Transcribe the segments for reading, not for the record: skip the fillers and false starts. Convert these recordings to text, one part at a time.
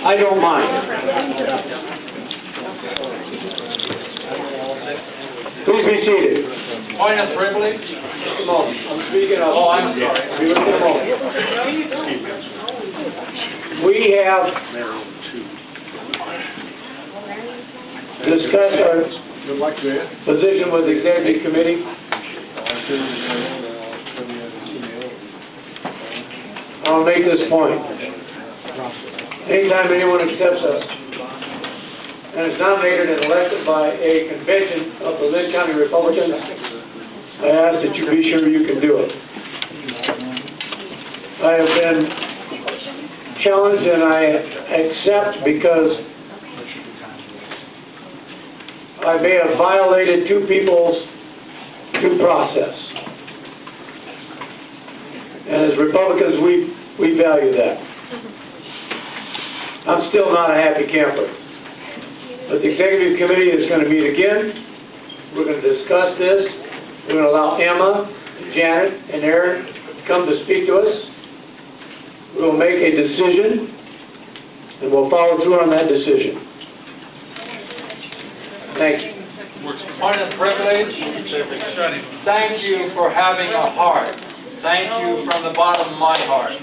I don't mind. Please be seated. Point of privilege? Come on, I'm speaking of. Oh, I'm sorry. We have discussed our position with the executive committee. I'll make this point. Anytime anyone accepts us and is nominated and elected by a convention of the Linn County Republicans, I ask that you be sure you can do it. I have been challenged and I accept because I may have violated two people's due process. And as Republicans, we value that. I'm still not a happy camper. But the executive committee is going to meet again. We're going to discuss this. We're going to allow Emma, Janet, and Aaron to come to speak to us. We'll make a decision, and we'll follow through on that decision. Thank you. Point of privilege? Thank you for having a heart. Thank you from the bottom of my heart.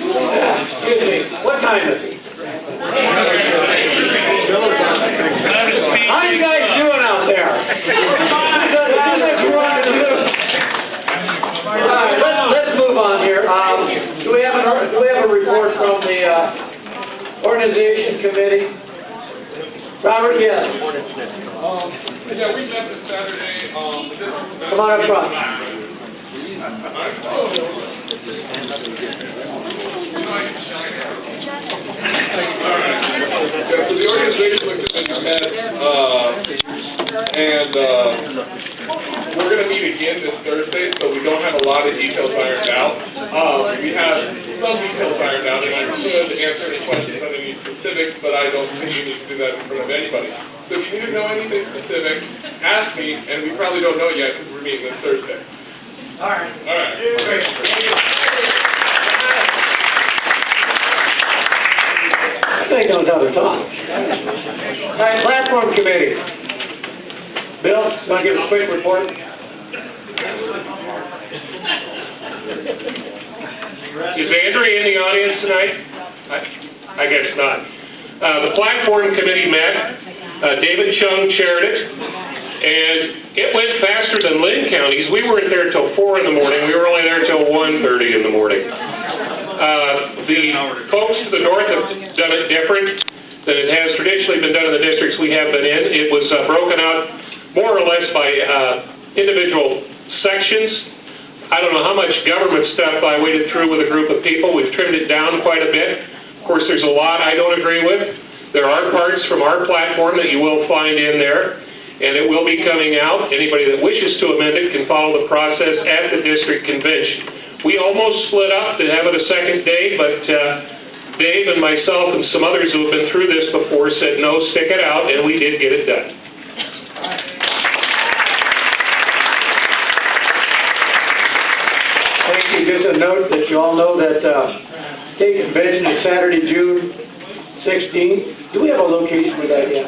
Excuse me, what time is it? How you guys doing out there? Alright, let's move on here. Do we have a report from the organization committee? Robert, yes. Yeah, we met this Saturday. Come on up front. Yeah, so the organization met, and we're going to meet again this Thursday, so we don't have a lot of details ironed out. We have some details ironed out, and I could answer any questions on any specifics, but I don't think you need to do that in front of anybody. So if you need to know anything specific, ask me, and we probably don't know yet because we're meeting this Thursday. All right. All right. Great. They knows how to talk. All right, platform committee. Bill, you want to give a quick report? Is Andrea in the audience tonight? I guess not. The platform committee met. David Chung chaired it, and it went faster than Linn County's. We weren't there till 4 in the morning. We were only there till 1:30 in the morning. The folks to the north have done it different than it has traditionally been done in the districts we have been in. It was broken out more or less by individual sections. I don't know how much government stuff I waded through with a group of people. We've trimmed it down quite a bit. Of course, there's a lot I don't agree with. There are parts from our platform that you will find in there, and it will be coming out. Anybody that wishes to amend it can follow the process at the district convention. We almost split up to have it a second day, but Dave and myself and some others who have been through this before said, no, stick it out, and we did get it done. Thank you. Just a note that you all know that state convention is Saturday, June 16th. Do we have a location for that yet?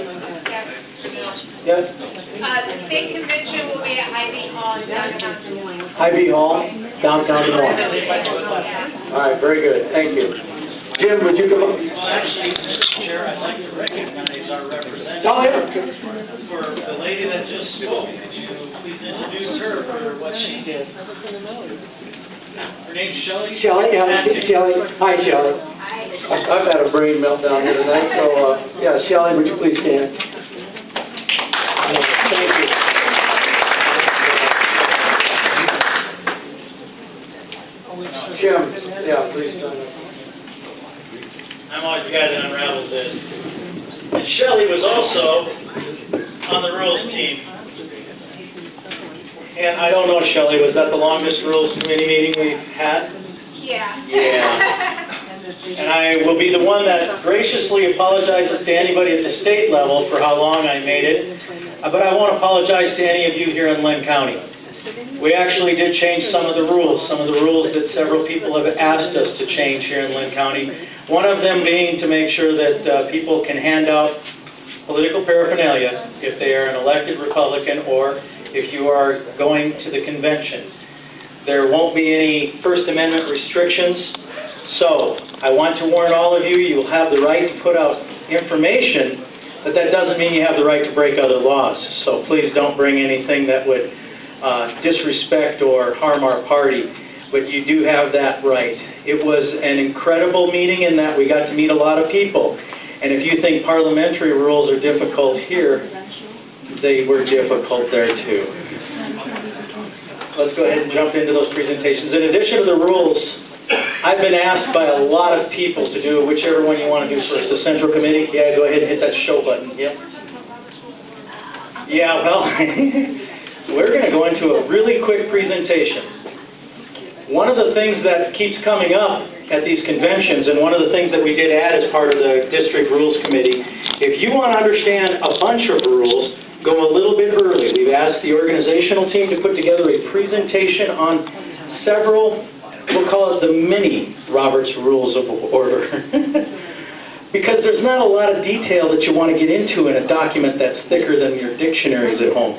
Yes? The state convention will be at IB Hall in downtown Des Moines. IB Hall, downtown Des Moines. All right, very good. Thank you. Jim, would you come up? Well, actually, Mr. Chair, I'd like to recognize our representative. Oh, yeah. For the lady that just spoke. Could you please introduce her for what she did? Her name's Shelley. Shelley, Shelley. Hi, Shelley. I've had a brain meltdown here tonight, so, yeah, Shelley, would you please stand? Thank you. Jim, yeah, please join us. I'm always the guy that unravels this. And Shelley was also on the rules team. And I don't know, Shelley, was that the longest rules committee meeting we've had? Yeah. Yeah. And I will be the one that graciously apologizes to anybody at the state level for how long I made it. But I won't apologize to any of you here in Linn County. We actually did change some of the rules that several people have asked us to change here in Linn County. One of them being to make sure that people can hand out political paraphernalia if they are an elected Republican or if you are going to the convention. There won't be any First Amendment restrictions. So, I want to warn all of you, you'll have the right to put out information, but that doesn't mean you have the right to break other laws. So please don't bring anything that would disrespect or harm our party, but you do have that right. It was an incredible meeting in that we got to meet a lot of people. And if you think parliamentary rules are difficult here, they were difficult there too. Let's go ahead and jump into those presentations. In addition to the rules, I've been asked by a lot of people to do whichever one you want to do first. The Central Committee? Yeah, go ahead and hit that show button. Yep. Yeah, well, we're going to go into a really quick presentation. One of the things that keeps coming up at these conventions, and one of the things that we did add as part of the District Rules Committee, if you want to understand a bunch of rules, go a little bit early. We've asked the organizational team to put together a presentation on several, we'll call it the mini Robert's Rules of Order. Because there's not a lot of detail that you want to get into in a document that's thicker than your dictionaries at home.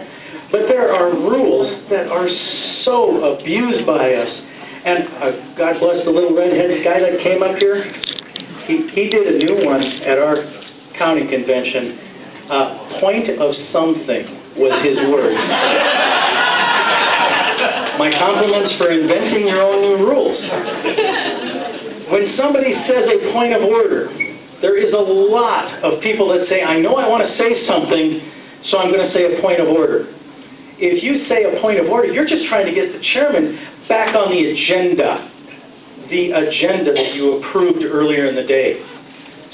But there are rules that are so abused by us. And God bless the little redheaded guy that came up here. He did a new one at our county convention. Point of something was his word. My compliments for inventing your own new rules. When somebody says a point of order, there is a lot of people that say, I know I want to say something, so I'm going to say a point of order. If you say a point of order, you're just trying to get the chairman back on the agenda that you approved earlier in the day.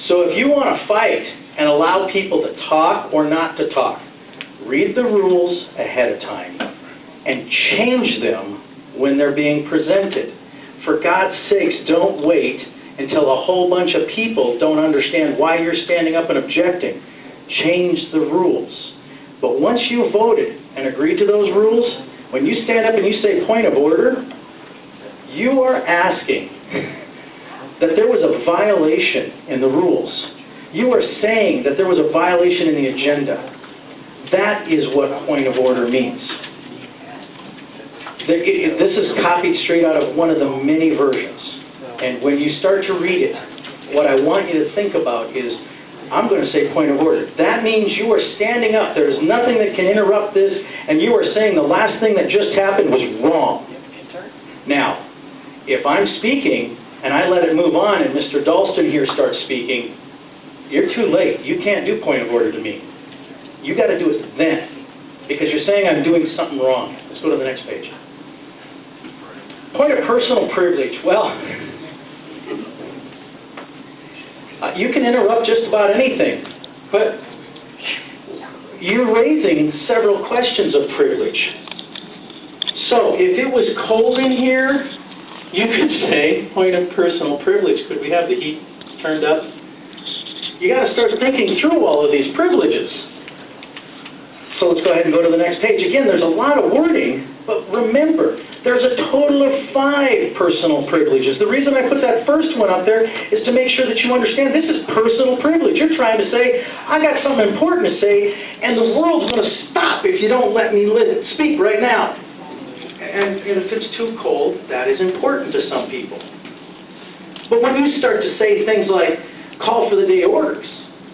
So if you want to fight and allow people to talk or not to talk, read the rules ahead of time and change them when they're being presented. For God's sakes, don't wait until a whole bunch of people don't understand why you're standing up and objecting. Change the rules. But once you voted and agreed to those rules, when you stand up and you say point of order, you are asking that there was a violation in the rules. You are saying that there was a violation in the agenda. That is what point of order means. This is copied straight out of one of the many versions. And when you start to read it, what I want you to think about is, I'm going to say point of order. That means you are standing up. There is nothing that can interrupt this, and you are saying the last thing that just happened was wrong. Now, if I'm speaking, and I let it move on, and Mr. Dalston here starts speaking, you're too late. You can't do point of order to me. You got to do it then, because you're saying I'm doing something wrong. Let's go to the next page. Point of personal privilege. Well, you can interrupt just about anything, but you're raising several questions of privilege. So if it was cold in here, you could say, point of personal privilege. Could we have the heat turned up? You got to start thinking through all of these privileges. So let's go ahead and go to the next page. Again, there's a lot of wording, but remember, there's a total of 5 personal privileges. The reason I put that first one up there is to make sure that you understand this is personal privilege. You're trying to say, I got something important to say, and the world's going to stop if you don't let me speak right now. And if it's too cold, that is important to some people. But when you start to say things like, call for the day orders,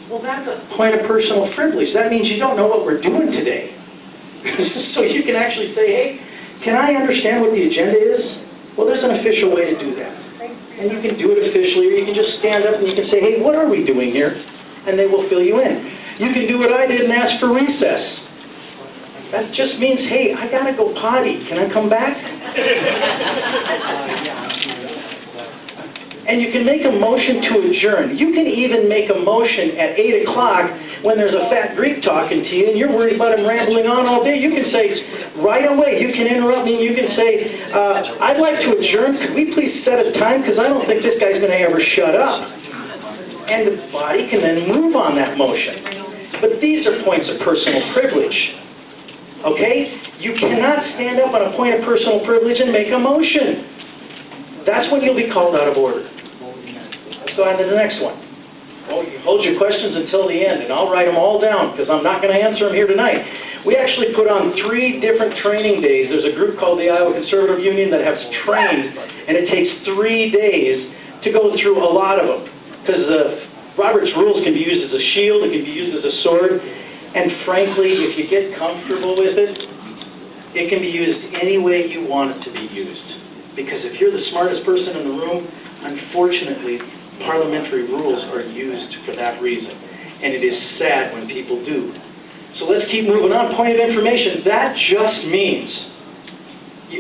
well, that's a point of personal privilege. That means you don't know what we're doing today. So you can actually say, hey, can I understand what the agenda is? Well, there's an official way to do that. And you can do it officially, or you can just stand up and you can say, hey, what are we doing here? And they will fill you in. You can do what I did and ask for recess. That just means, hey, I got to go potty. Can I come back? And you can make a motion to adjourn. You can even make a motion at 8 o'clock when there's a fat Greek talking to you and you're worried about him rambling on all day. You can say, right away, you can interrupt me and you can say, I'd like to adjourn. Could we please set a time? Because I don't think this guy's going to ever shut up. And the body can then move on that motion. But these are points of personal privilege. Okay? You cannot stand up on a point of personal privilege and make a motion. That's when you'll be called out of order. Let's go on to the next one. Oh, you hold your questions until the end, and I'll write them all down, because I'm not going to answer them here tonight. We actually put on 3 different training days. There's a group called the Iowa Conservative Union that has trained, and it takes 3 days to go through a lot of them. Because Robert's Rules can be used as a shield, it can be used as a sword, and frankly, if you get comfortable with it, it can be used any way you want it to be used. Because if you're the smartest person in the room, unfortunately, parliamentary rules are used for that reason. And it is sad when people do. So let's keep moving on. Point of information, that just means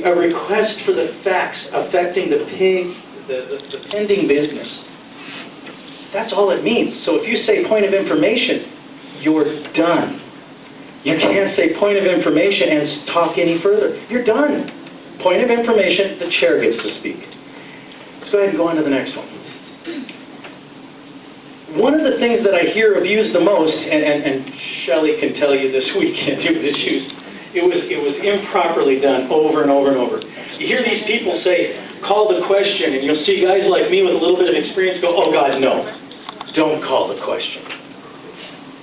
a request for the facts affecting the pending business. That's all it means. So if you say point of information, you're done. You can't say point of information and talk any further. You're done. Point of information, the chair gets to speak. Let's go ahead and go on to the next one. One of the things that I hear abused the most, and Shelley can tell you this weekend, it was improperly done over and over and over. You hear these people say, call the question, and you'll see guys like me with a little bit of experience go, oh God, no, don't call the question.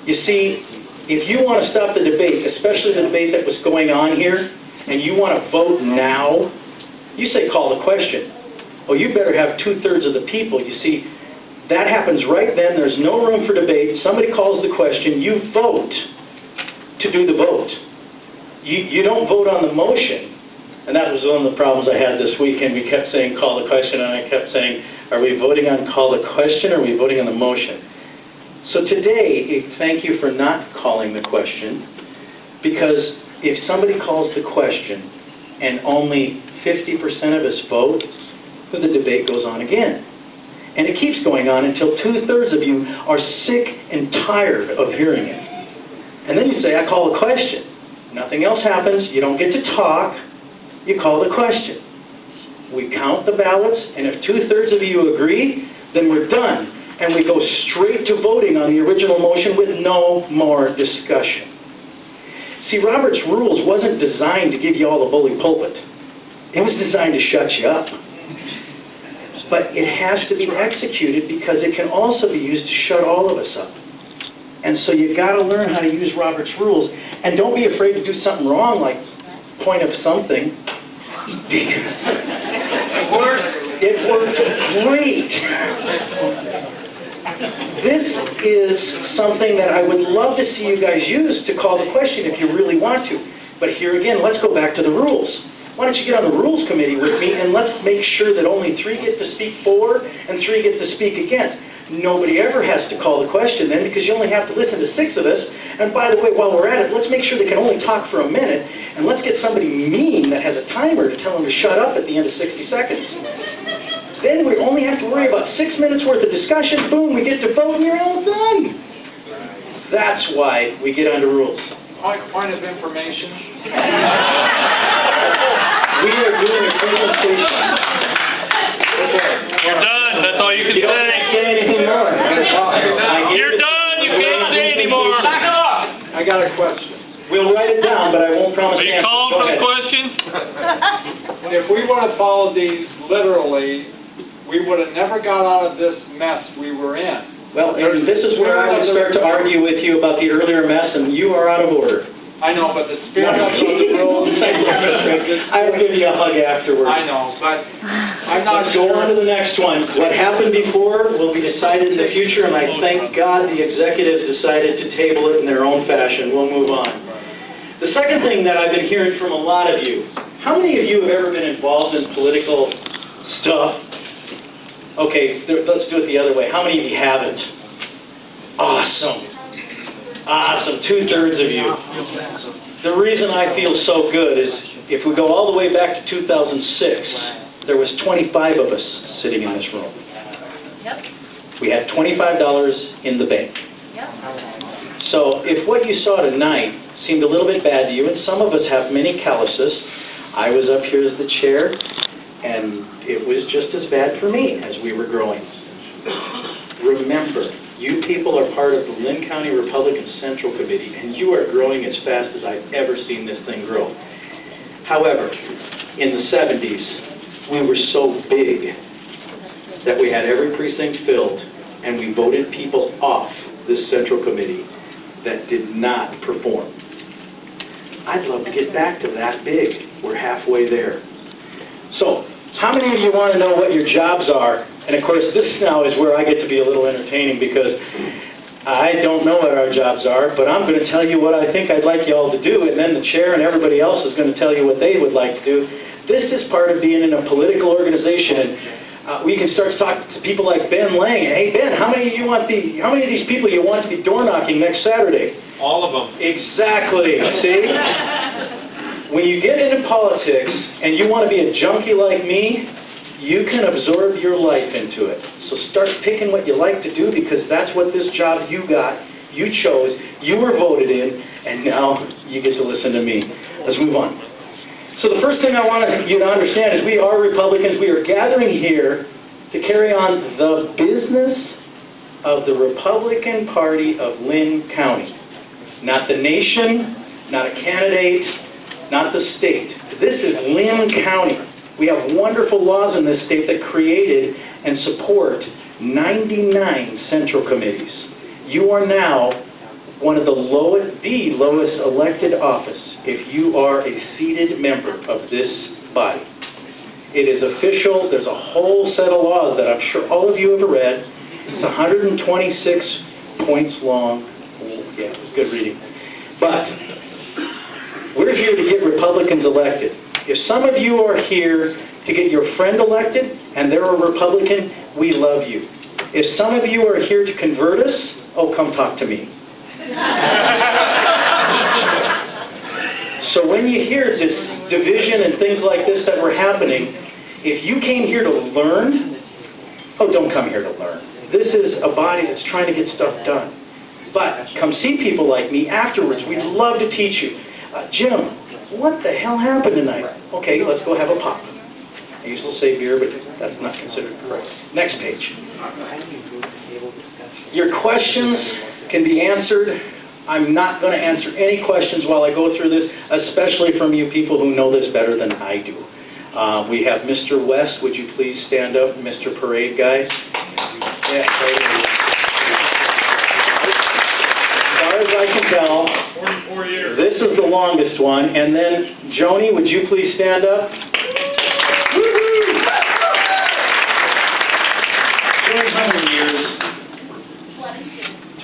You see, if you want to stop the debate, especially the debate that was going on here, and you want to vote now, you say call the question. Well, you better have 2/3 of the people. You see, that happens right then. There's no room for debate. Somebody calls the question. You vote to do the vote. You don't vote on the motion. And that was one of the problems I had this weekend. We kept saying call the question, and I kept saying, are we voting on call the question, or are we voting on the motion? So today, thank you for not calling the question, because if somebody calls the question and only 50% of us vote, the debate goes on again. And it keeps going on until 2/3 of you are sick and tired of hearing it. And then you say, I call a question. Nothing else happens. You don't get to talk. You call the question. We count the ballots, and if 2/3 of you agree, then we're done. And we go straight to voting on the original motion with no more discussion. See, Robert's Rules wasn't designed to give you all the bully pulpit. It was designed to shut you up. But it has to be executed because it can also be used to shut all of us up. And so you've got to learn how to use Robert's Rules. And don't be afraid to do something wrong, like point of something. It worked great. This is something that I would love to see you guys use to call the question if you really want to. But here again, let's go back to the rules. Why don't you get on the Rules Committee with me, and let's make sure that only 3 get to speak for and 3 get to speak against. Nobody ever has to call the question then, because you only have to listen to 6 of us. And by the way, while we're at it, let's make sure they can only talk for a minute, and let's get somebody mean that has a timer to tell them to shut up at the end of 60 seconds. Then we only have to worry about 6 minutes worth of discussion. Boom, we get to vote, and you're all done. That's why we get under rules. Point of information. We are doing a presentation. You're done. That's all you can You don't say. say anything more. You're done. You can't say anymore. Back off! I got a question. We'll write it down, but I won't promise Are to you answer. calling Go for the ahead. question? If we would have followed these literally, we would have never got out of this mess we were in. Well, and this is where I would start to argue with you about the earlier mess, and you are out of order. I know, but the spirit of the rules. I will give you a hug afterwards. I know, but I'm not Let's go on to sure. the next one. What happened before will be decided in the future, and I thank God the executives decided to table it in their own fashion. We'll move on. The second thing that I've been hearing from a lot of you, how many of you have ever been involved in political stuff? Okay, let's do it the other way. How many of you haven't? Awesome. Awesome, 2/3 of you. The reason I feel so good is if we go all the way back to 2006, there was 25 of us sitting in this room. Yep, We had $25 in the bank. yep. So if what you saw tonight seemed a little bit bad to you, and some of us have many calluses, I was up here as the chair, and it was just as bad for me as we were growing. Remember, you people are part of the Linn County Republican Central Committee, and you are growing as fast as I've ever seen this thing grow. However, in the 70s, we were so big that we had every precinct filled, and we voted people off this central committee that did not perform. I'd love to get back to that big. We're halfway there. So, how many of you want to know what your jobs are? And of course, this now is where I get to be a little entertaining because I don't know what our jobs are, but I'm going to tell you what I think I'd like you all to do, and then the chair and everybody else is going to tell you what they would like to do. This is part of being in a political organization, and we can start to talk to people like Ben Lang. Hey, Ben, how many of these people you want to be door knocking next Saturday? All of them. Exactly. See? When you get into politics and you want to be a junkie like me, you can absorb your life into it. So start picking what you like to do because that's what this job you got, you chose, you were voted in, and now you get to listen to me. Let's move on. So the first thing I want you to understand is we are Republicans. We are gathering here to carry on the business of the Republican Party of Linn County. Not the nation, not a candidate, not the state. This is Linn County. We have wonderful laws in this state that created and support 99 central committees. You are now one of the lowest elected office if you are a seated member of this body. It is official. There's a whole set of laws that I'm sure all of you have read. It's 126 points long. Yeah, it was good reading. But we're here to get Republicans elected. If some of you are here to get your friend elected and they're a Republican, we love you. If some of you are here to convert us, oh, come talk to me. So when you hear this division and things like this that were happening, if you came here to learn, oh, don't come here to learn. This is a body that's trying to get stuff done. But come see people like me afterwards. We'd love to teach you. Jim, what the hell happened tonight? Okay, let's go have a pop. I used to say beer, but that's not considered correct. Next page. Your questions can be answered. I'm not going to answer any questions while I go through this, especially from you people who know this better than I do. We have Mr. West. Would you please stand up, Mr. Parade Guy? Yeah, as far as I can tell, 44 years. this is the longest one. And then, Joni, would you please stand up?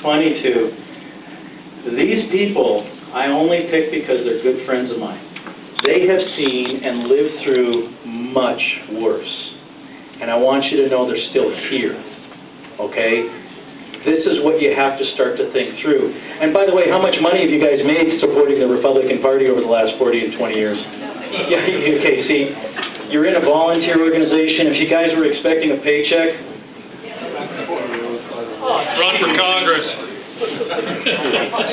22. These people I only pick because they're good friends of mine. They have seen and lived through much worse. And I want you to know they're still here. Okay? This is what you have to start to think through. And by the way, how much money have you guys made supporting the Republican Party over the last 40 and 20 years? Yeah, okay, see, you're in a volunteer organization. If you guys were expecting a paycheck, Run for Congress.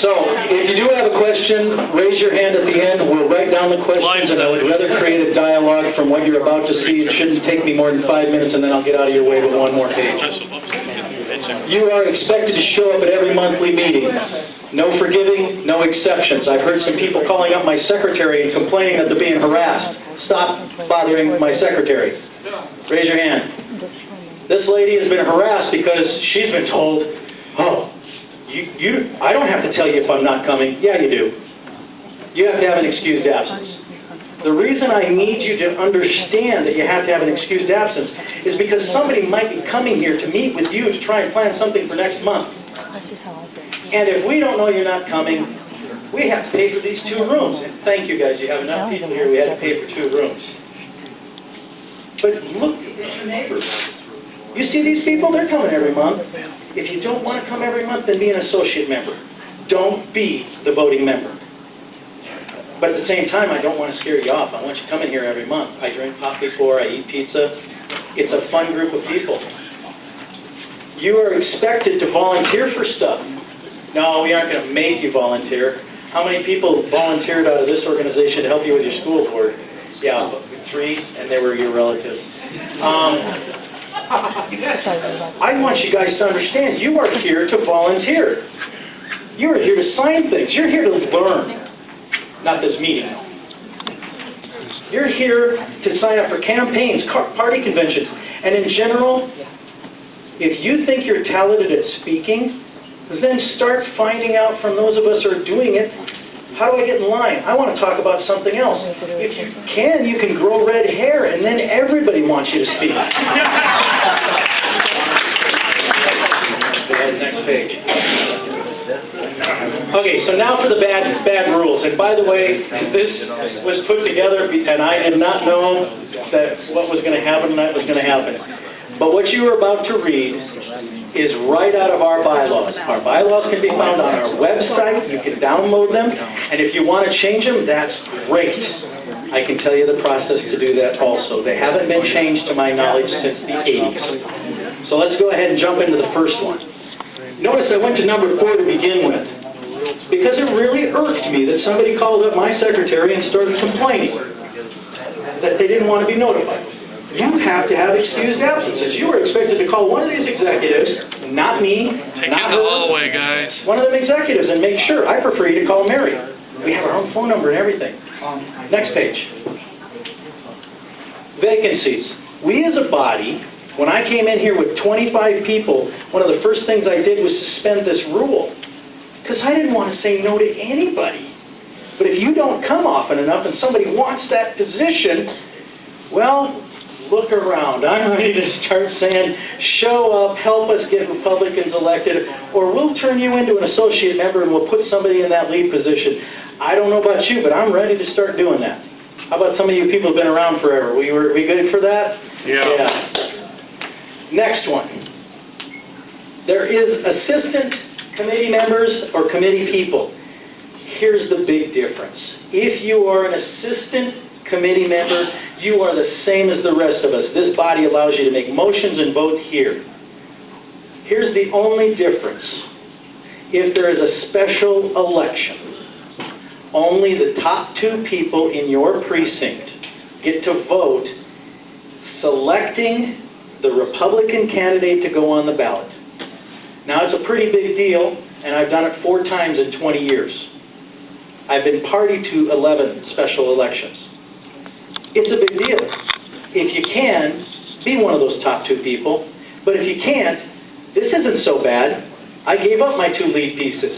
so, if you do have a question, raise your hand at the end. We'll write down the questions, and I would rather create a dialogue from what you're about to see. It shouldn't take me more than 5 minutes, and then I'll get out of your way with one more page. You are expected to show up at every monthly meeting. No forgiving, no exceptions. I've heard some people calling up my secretary and complaining that they're being harassed. Stop bothering my secretary. Raise your hand. This lady has been harassed because she's been told, oh, I don't have to tell you if I'm not coming. Yeah, you do. You have to have an excused absence. The reason I need you to understand that you have to have an excused absence is because somebody might be coming here to meet with you to try and plan something for next month. And if we don't know you're not coming, we have to pay for these 2 rooms. And thank you guys, you have enough people here, we had to pay for 2 rooms. But look at your neighbors. You see these people, they're coming every month. If you don't want to come every month, then be an associate member. Don't be the voting member. But at the same time, I don't want to scare you off. I want you coming here every month. I drink pop before, I eat pizza. It's a fun group of people. You are expected to volunteer for stuff. No, we aren't going to make you volunteer. How many people volunteered out of this organization to help you with your school board? Yeah, 3, and they were your relatives. I want you guys to understand, you are here to volunteer. You are here to sign things. You're here to learn. Not this meeting. You're here to sign up for campaigns, party conventions, and in general, if you think you're talented at speaking, then start finding out from those of us who are doing it, how do I get in line? I want to talk about something else. If you can grow red hair, and then everybody wants you to speak. Next page. Okay, so now for the bad rules. And by the way, this was put together, and I had not known that what was going to happen and that was going to happen. But what you are about to read is right out of our bylaws. Our bylaws can be found on our website. You can download them. And if you want to change them, that's great. I can tell you the process to do that also. They haven't been changed to my knowledge since the 80s. So let's go ahead and jump into the first one. Notice I went to number 4 to begin with, because it really irked me that somebody called up my secretary and started complaining that they didn't want to be notified. You have to have excused absences. You were expected to call one of these executives, not me, not her, hallway, guys. one of them executives, and make sure. I prefer you to call Marion. We have our own phone number and everything. Next page. Vacancies. We as a body, when I came in here with 25 people, one of the first things I did was suspend this rule, because I didn't want to say no to anybody. But if you don't come often enough and somebody wants that position, well, look around. I'm ready to start saying, show up, help us get Republicans elected, or we'll turn you into an associate member and we'll put somebody in that lead position. I don't know about you, but I'm ready to start doing that. How about some of you people who've been around forever? We good for that? Yeah. Next one. There is assistant committee members or committee people. Here's the big difference. If you are an assistant committee member, you are the same as the rest of us. This body allows you to make motions and vote here. Here's the only difference. If there is a special election, only the top 2 people in your precinct get to vote selecting the Republican candidate to go on the ballot. Now, it's a pretty big deal, and I've done it 4 times in 20 years. I've been party to 11 special elections. It's a big deal. If you can, be one of those top 2 people. But if you can't, this isn't so bad. I gave up my 2 lead pieces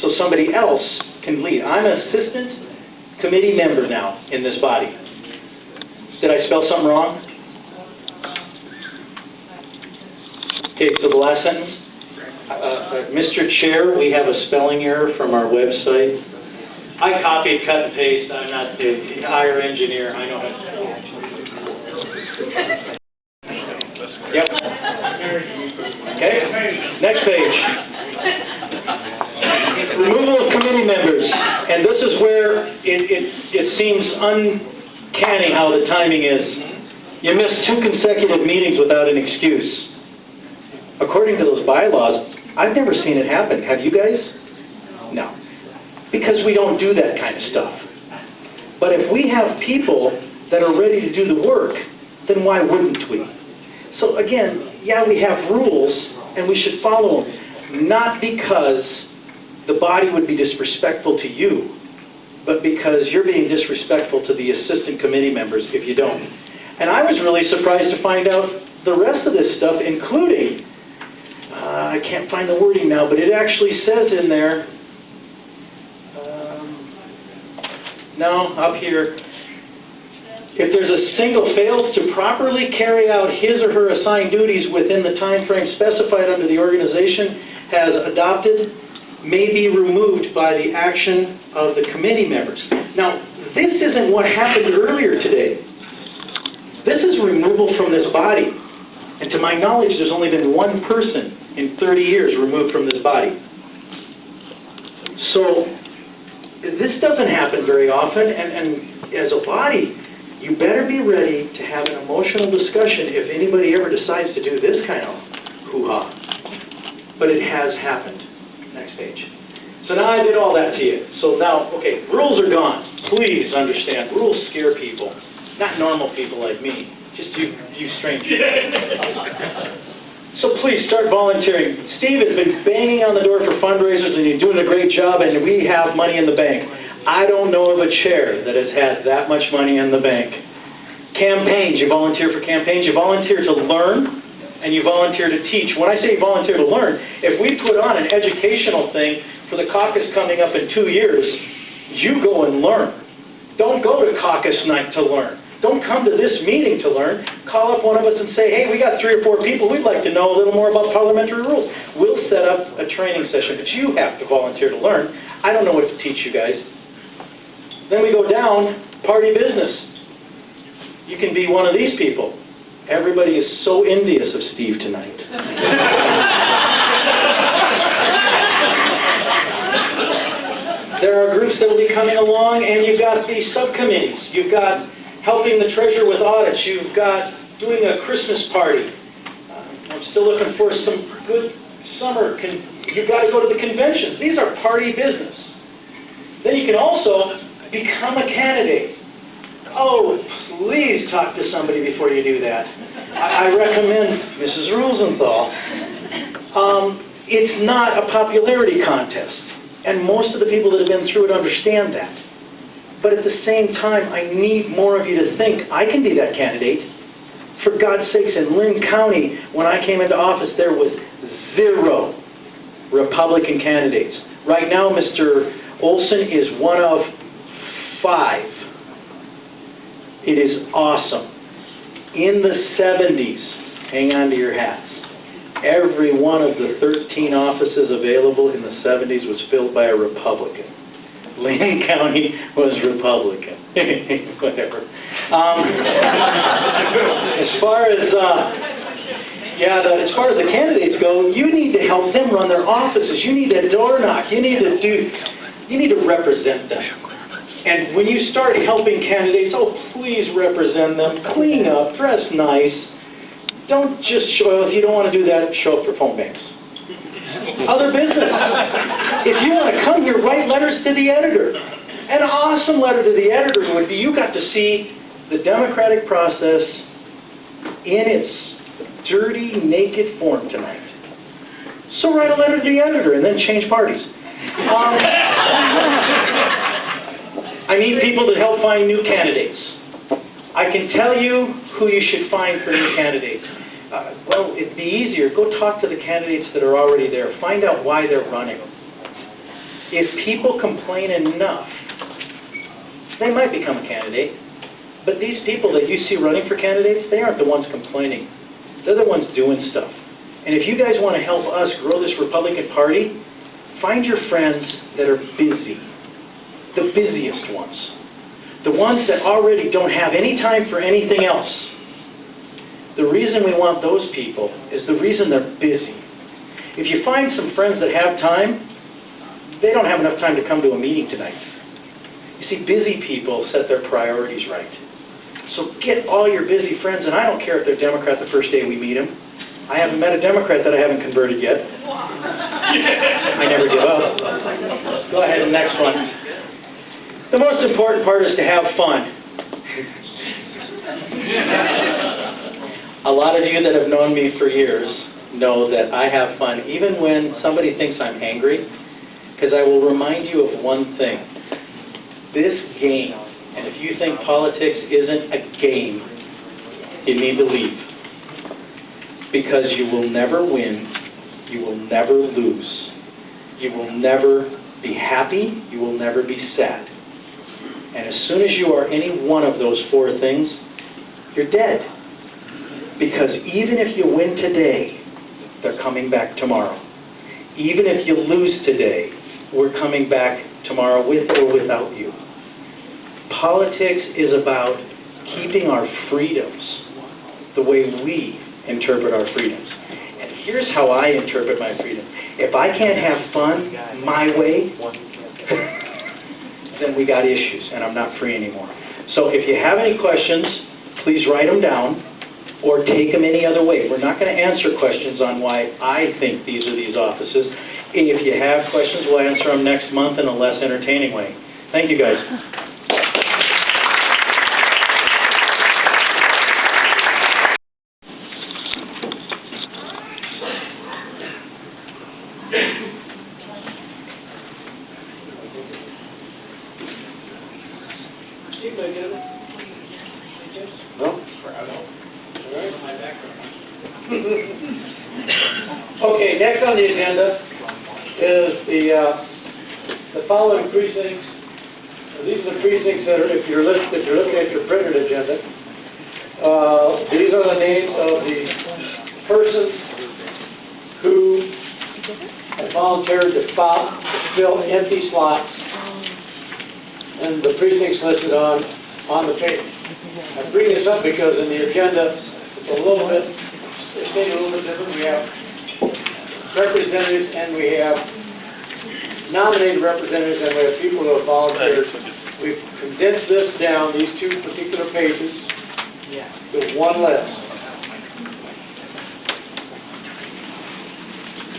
so somebody else can lead. I'm an assistant committee member now in this body. Did I spell something wrong? Okay, so the last sentence. Mr. Chair, we have a spelling error from our website. I copied, cut, and paste. I'm not the hire engineer. I know how to do it. Yep. Okay, next page. Removal of committee members. And this is where it seems uncanny how the timing is. You missed 2 consecutive meetings without an excuse. According to those bylaws, I've never seen it happen. Have you guys? No. Because we don't do that kind of stuff. But if we have people that are ready to do the work, then why wouldn't we? So again, yeah, we have rules, and we should follow them. Not because the body would be disrespectful to you, but because you're being disrespectful to the assistant committee members if you don't. And I was really surprised to find out the rest of this stuff, including I can't find the wording now, but it actually says in there, up here, if there's a single fails to properly carry out his or her assigned duties within the time frame specified under the organization has adopted, may be removed by the action of the committee members. Now, this isn't what happened earlier today. This is removal from this body. And to my knowledge, there's only been 1 person in 30 years removed from this body. So, this doesn't happen very often, and as a body, you better be ready to have an emotional discussion if anybody ever decides to do this kind of hoo-ha. But it has happened. Next page. So now I did all that to you. So now, okay, rules are gone. Please understand, rules scare people. Not normal people like me. Just you strangers. So please start volunteering. Steve has been banging on the door for fundraisers, and you're doing a great job, and we have money in the bank. I don't know of a chair that has had that much money in the bank. Campaigns, you volunteer for campaigns, you volunteer to learn, and you volunteer to teach. When I say volunteer to learn, if we put on an educational thing for the caucus coming up in 2 years, you go and learn. Don't go to caucus night to learn. Don't come to this meeting to learn. Call up one of us and say, hey, we got 3 or 4 people, we'd like to know a little more about parliamentary rules. We'll set up a training session, but you have to volunteer to learn. I don't know what to teach you guys. Then we go down, party business. You can be one of these people. Everybody is so envious of Steve tonight. There are groups that will be coming along, and you've got these subcommittees. You've got helping the treasurer with audits. You've got doing a Christmas party. I'm still looking for some good summer. You've got to go to the conventions. These are party business. Then you can also become a candidate. Oh, please talk to somebody before you do that. I recommend Mrs. Rosenthal. It's not a popularity contest, and most of the people that have been through it understand that. But at the same time, I need more of you to think, I can be that candidate. For God's sakes, in Linn County, when I came into office, there was 0 Republican candidates. Right now, Mr. Olson is one of 5. It is awesome. In the 70s, hang on to your hats, every one of the 13 offices available in the 70s was filled by a Republican. Linn County was Republican. Whatever. As far as the candidates go, you need to help them run their offices. You need to door knock. You need to represent them. And when you start helping candidates, oh, please represent them, clean up, dress nice. Don't just show, if you don't want to do that, show up for phone banks. Other business. If you want to come here, write letters to the editor. An awesome letter to the editor would be, you got to see the democratic process in its dirty, naked form tonight. So write a letter to the editor and then change parties. I need people to help find new candidates. I can tell you who you should find for new candidates. Well, it'd be easier. Go talk to the candidates that are already there. Find out why they're running. If people complain enough, they might become a candidate. But these people that you see running for candidates, they aren't the ones complaining. They're the ones doing stuff. And if you guys want to help us grow this Republican Party, find your friends that are busy. The busiest ones. The ones that already don't have any time for anything else. The reason we want those people is the reason they're busy. If you find some friends that have time, they don't have enough time to come to a meeting tonight. You see, busy people set their priorities right. So get all your busy friends, and I don't care if they're Democrat the first day we meet them. I haven't met a Democrat that I haven't converted yet. I never give up. Go ahead, the next one. The most important part is to have fun. A lot of you that have known me for years know that I have fun, even when somebody thinks I'm angry, because I will remind you of one thing. This game, and if you think politics isn't a game, you need to leave. Because you will never win, you will never lose, you will never be happy, you will never be sad. And as soon as you are any one of those 4 things, you're dead. Because even if you win today, they're coming back tomorrow. Even if you lose today, we're coming back tomorrow with or without you. Politics is about keeping our freedoms the way we interpret our freedoms. And here's how I interpret my freedom. If I can't have fun my way, then we got issues, and I'm not free anymore. So if you have any questions, please write them down, or take them any other way. We're not going to answer questions on why I think these are these offices. If you have questions, we'll answer them next month in a less entertaining way. Thank you, guys. Okay, next on the agenda is the following precincts. These are the precincts that are, if you're looking at your printed agenda, these are the names of the persons who have volunteered to fill empty slots, and the precincts listed on the page. I bring this up because in the agenda, it's stated a little bit different. We have representatives and we have nominated representatives and we have people who have volunteered. We've condensed this down, these two particular pages, to one list.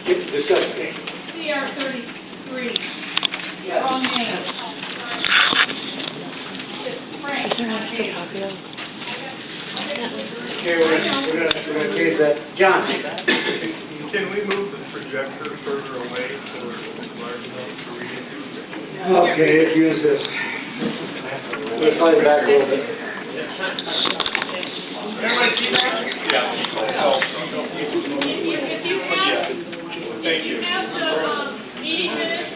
Discuss it. CR 33. Yes. Wrong name. It's Frank, not James. Okay, we're gonna change that. John? Can we move the projector further away so it's large enough to read it? Okay, let's use this. Let's slide it back a little bit. Everybody see that? Yeah. If you have the meeting minutes,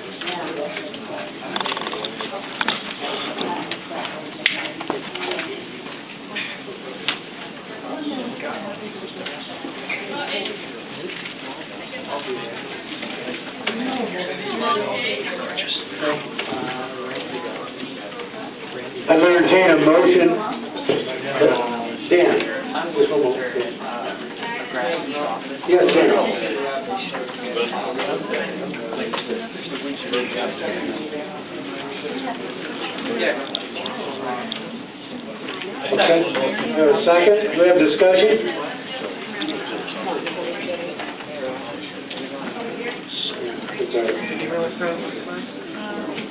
I'd entertain a motion. Dan? Just one moment. Yes, Dan. Okay. We have a second. Do we have discussion?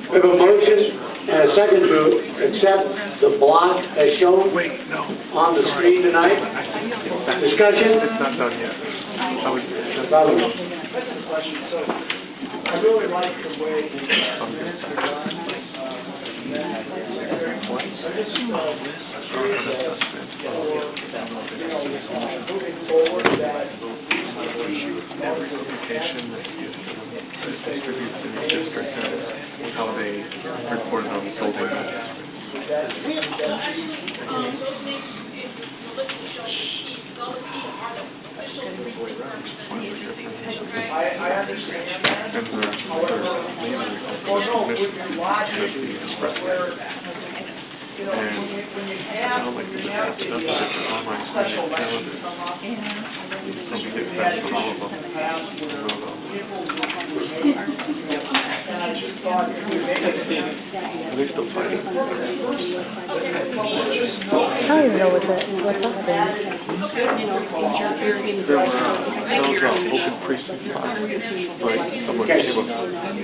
We have a motion and a second to accept the block as shown on the screen tonight. Discussion? It's not done yet. I really like the way the minutes are done. Moving forward, that Every location that is distributed in the district and how they report it on the building. those names, if you look at the show sheet, those are the official precinct representatives. I understand that. And the No, with the logic where, you know, when you have the special election come up, we had issues in the past where people were made, and I just thought it would make it. Are they still fighting? I don't even know what's up there. There were, those are open precinct spots, but someone came up,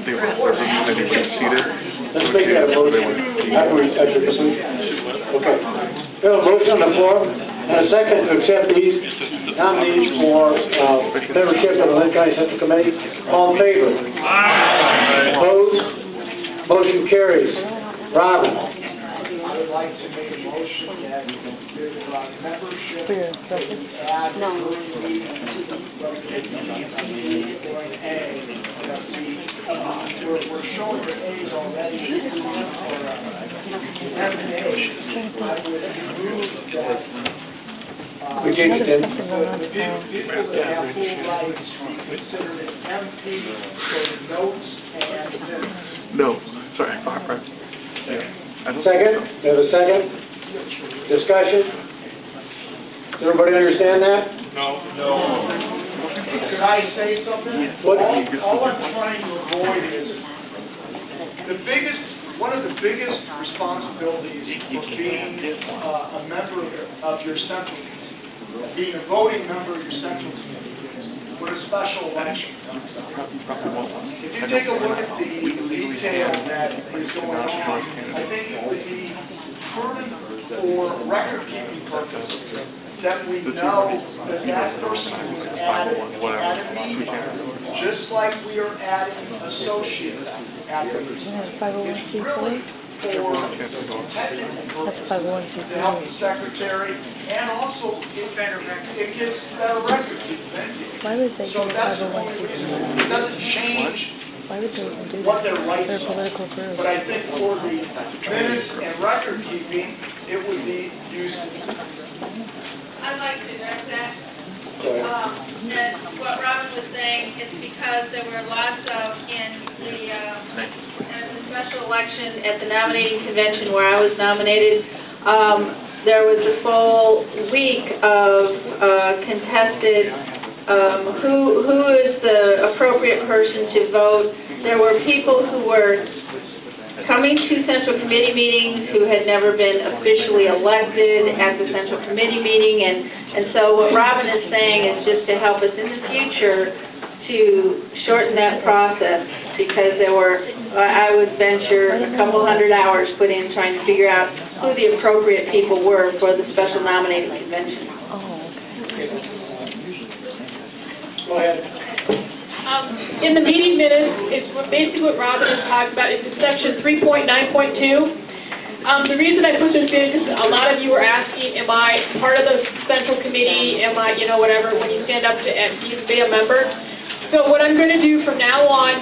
they were anybody seated. Let's make that a motion. After this one. Okay. We have a motion on the floor and a second to accept these nominees for membership of the Linn County Central Committee. All in favor? Aye. Opposed? Motion carries. Robin? I would like to make a motion that there's membership For your that we add during the going A, that we're showing the A's already. I would move that. We changed it. The people that have full rights be considered as empty for the notes and minutes. No, sorry, right. Yeah. I don't Second? think We have a second? Discussion? Does everybody understand that? Can I say something? What? All I'm trying to avoid is, one of the biggest responsibilities for being a member of your central committee, being a voting member of your central committee, with a special election. If you take a look at the detail that is going on, I think it would be prudent for record-keeping purposes that we know that that person was added at a meeting, just like we are adding associates at the meeting. It's really for to help the secretary, and also it gives better records. Why would they So do that's the 501c3? only reason. It doesn't change Why would they even do what that? their rights They're a are. political group. But I think for the minutes and record keeping, it would be useful. I'd like to address that. Go ahead. And what Robin was saying is because there were lots of, in the special election at the nominating convention where I was nominated, there was a full week of contested, who is the appropriate person to vote. There were people who were coming to Central Committee meetings who had never been officially elected at the Central Committee meeting, and so what Robin is saying is just to help us in the future to shorten that process, because there were, I would venture, a couple hundred hours put in trying to figure out who the appropriate people were for the special nominating convention. Oh, okay. Go ahead. In the meeting minutes, it's basically what Robin has talked about, it's in section 3.9.2. The reason I put this in is a lot of you were asking, am I part of the central committee, am I, whatever, when you stand up to be a member. So what I'm going to do from now on,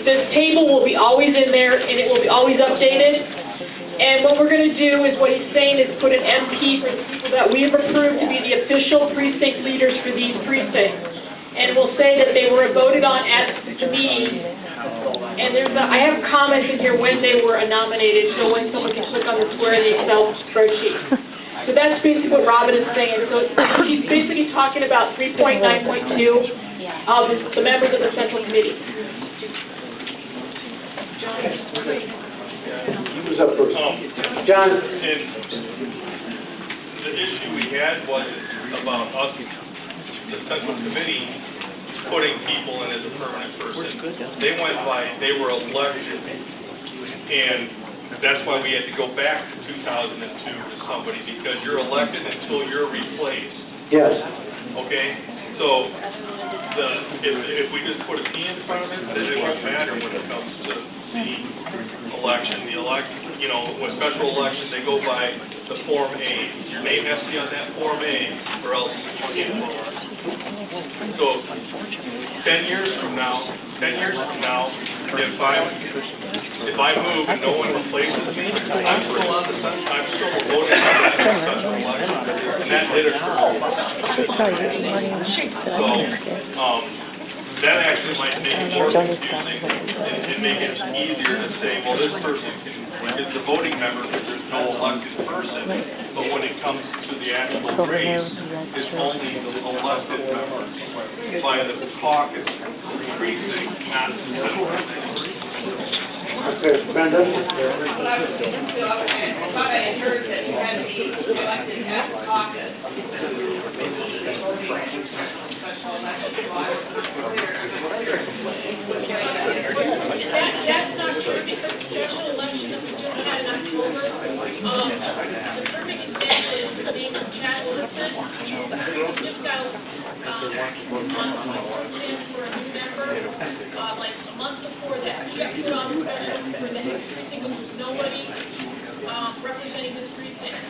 this table will be always in there, and it will be always updated. And what we're going to do is, what he's saying is put an MP for the people that we have approved to be the official precinct leaders for these precincts. And we'll say that they were voted on at the meeting. And I have comments in here when they were nominated, so when someone can click on the square in the Excel spreadsheet. So that's basically what Robin is saying. So she's basically talking about 3.9.2 of the members of the Central Committee. Who's up first? John? And the issue we had was about us, the Central Committee, putting people in as a permanent person. They went by, they were elected, and that's why we had to go back to 2002 to somebody, because you're elected until you're replaced, Yes. okay? So, if we just put a T in front of it, then it won't matter when it comes to the election. With special election, they go by the Form A. Your name has to be on that Form A, or else you can't vote. So, 10 years from now, if I move and no one replaces me, I'm still voting on the special election, and that did occur. So, that actually might make it more confusing and make it easier to say, well, this person is the voting member because there's no elected person, but when it comes to the actual race, it's only the elected members by the caucus precinct, not the central. Okay, Brenda? What I was thinking too, I thought I had heard that you had to be elected at the caucus. That's not true, because the special election that we just had in October, the perfect example is the name of Chad Wilson. Just got, in for a new member, like a month before that. He got put on the special for the next precinct, there was nobody, representing this precinct.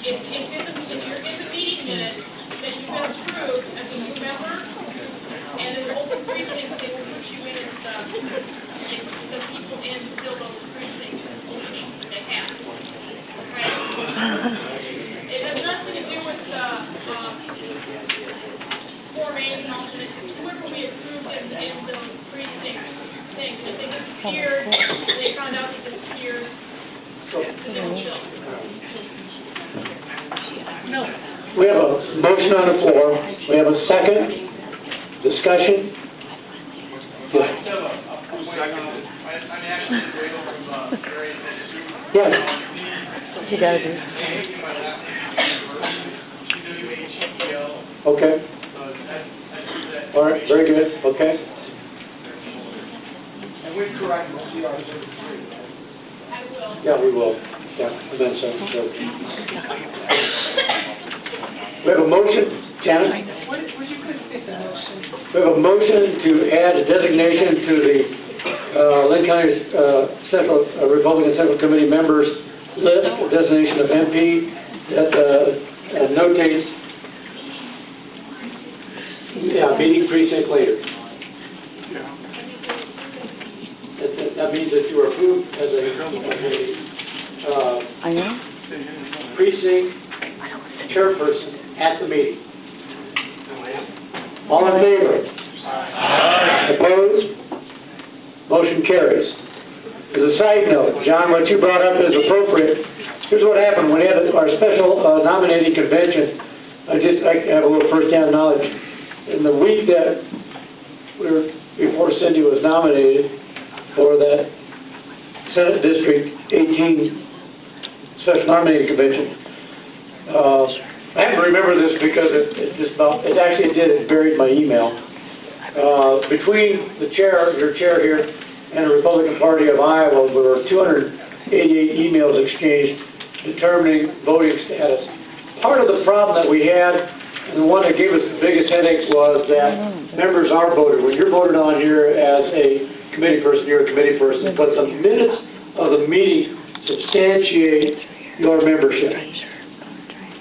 If you're in the meeting minutes, that you've been approved as a new member, and an open precinct, they will put you in as the people in to fill those precincts. They have. Okay? It has nothing to do with, Form A and alternate, whoever we approved in those precinct things, if they disappeared, they found out they disappeared, they don't show. No. We have a motion on the floor. We have a second. Discussion? Yes. Yes. You gotta do. Okay. All right, very good. Okay. And we correct the CR 33. I will. Yeah, we will. Yeah, and then so. We have a motion, Janet? We have a motion to add a designation to the Linn County Central, Republican Central Committee members list, designation of MP, that notates, meeting precinct later. That means that you are approved as a I know. precinct chairperson at the meeting. All in favor? Opposed? Motion carries. As a side note, John, what you brought up is appropriate. Here's what happened. When we had our special nominating convention, I have a little first-hand knowledge. In the week that before Cindy was nominated for that Senate District 18 special nominating convention, I have to remember this because it actually did, it buried my email. Between the chair, your chair here, and the Republican Party of Iowa, there were 288 emails exchanged determining voting status. Part of the problem that we had, and the one that gave us the biggest headaches, was that members are voted. When you're voted on here as a committee person, you're a committee person, but the minutes of the meeting substantiate your membership.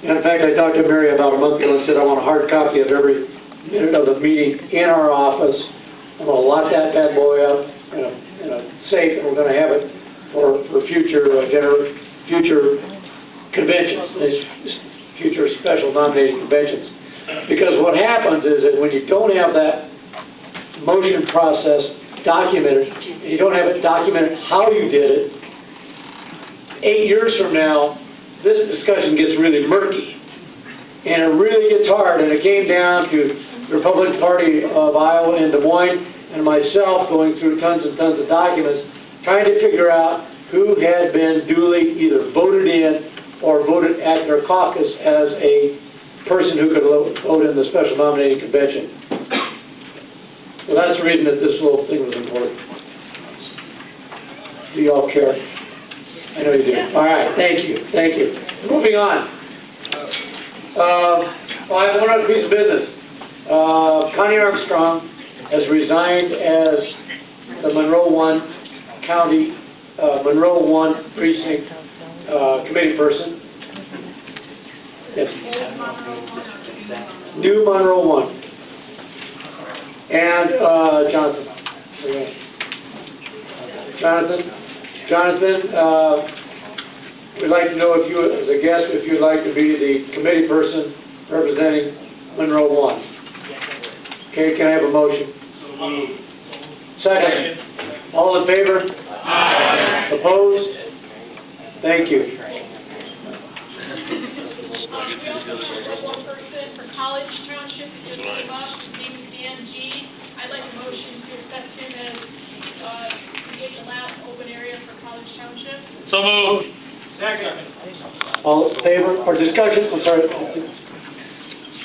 And in fact, I talked to Mary about a month ago and said, I want a hard copy of every minute of the meeting in our office. I'm going to lock that bad boy up in a safe, and we're going to have it for future conventions, future special nominating conventions. Because what happens is that when you don't have that motion process documented, and you don't have it documented how you did it, 8 years from now, this discussion gets really murky. And it really gets hard, and it came down to the Republican Party of Iowa in Des Moines and myself going through tons and tons of documents, trying to figure out who had been duly either voted in or voted at their caucus as a person who could vote in the special nominating convention. So that's the reason that this little thing was important. Do you all care? I know you do. All right, thank you, thank you. Moving on. I have one other piece of business. Connie Armstrong has resigned as the Monroe 1 County, Monroe 1 Precinct Committee person. Yes. New Monroe 1. And Jonathan, we'd like to know if you, as a guest, if you'd like to be the committee person representing Monroe 1. Okay, can I have a motion? Second. All in favor? Aye. Opposed? Thank you. We also have one person for College Township who just came up. His name is Dan G. I'd like a motion to accept him as create the last open area for College Township. So moved. Second. All in favor, or discussion, I'm sorry.